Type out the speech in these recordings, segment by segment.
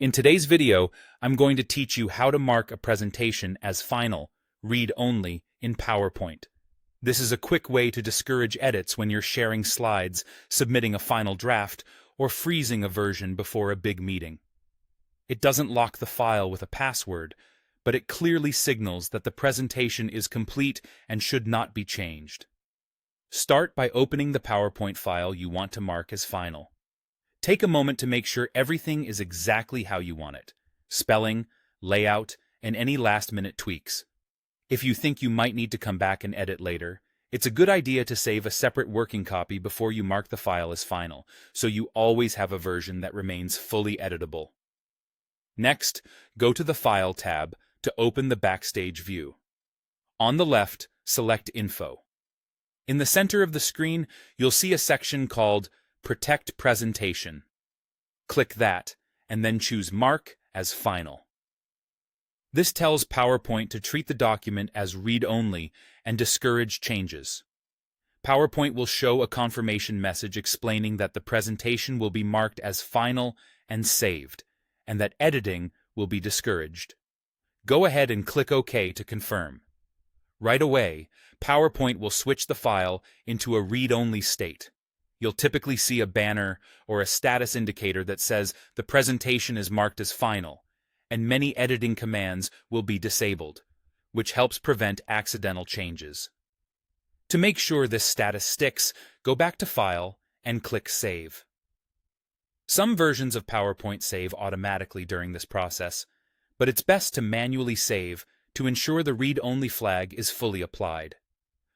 In today's video, I'm going to teach you how to mark a presentation as final, read-only, in PowerPoint. This is a quick way to discourage edits when you're sharing slides, submitting a final draft, or freezing a version before a big meeting. It doesn't lock the file with a password, but it clearly signals that the presentation is complete and should not be changed. Start by opening the PowerPoint file you want to mark as final. Take a moment to make sure everything is exactly how you want it: spelling, layout, and any last-minute tweaks. If you think you might need to come back and edit later, it's a good idea to save a separate working copy before you mark the file as final, so you always have a version that remains fully editable. Next, go to the File tab to open the Backstage view. On the left, select Info. In the center of the screen, you'll see a section called Protect Presentation. Click that, and then choose Mark as Final. This tells PowerPoint to treat the document as read-only and discourage changes. PowerPoint will show a confirmation message explaining that the presentation will be marked as final and saved, and that editing will be discouraged. Go ahead and click OK to confirm. Right away, PowerPoint will switch the file into a read-only state. You'll typically see a banner or a status indicator that says the presentation is marked as final, and many editing commands will be disabled, which helps prevent accidental changes. To make sure this status sticks, go back to File and click Save. Some versions of PowerPoint save automatically during this process, but it's best to manually save to ensure the read-only flag is fully applied.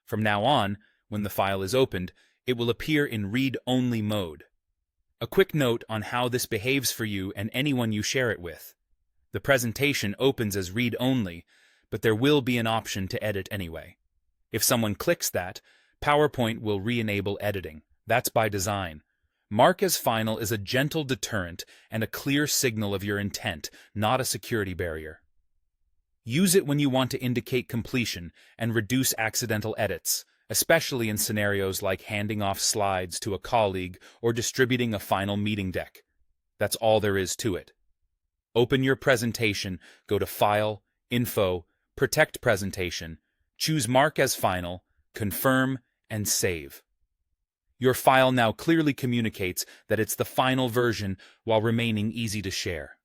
From now on, when the file is opened, it will appear in read-only mode. A quick note on how this behaves for you and anyone you share it with. The presentation opens as read-only, but there will be an option to edit anyway. If someone clicks that, PowerPoint will re-enable editing. That's by design. Mark as final is a gentle deterrent and a clear signal of your intent, not a security barrier. Use it when you want to indicate completion and reduce accidental edits, especially in scenarios like handing off slides to a colleague or distributing a final meeting deck. That's all there is to it. Open your presentation, go to File, Info, Protect Presentation, choose Mark as Final, confirm, and save. Your file now clearly communicates that it's the final version while remaining easy to share.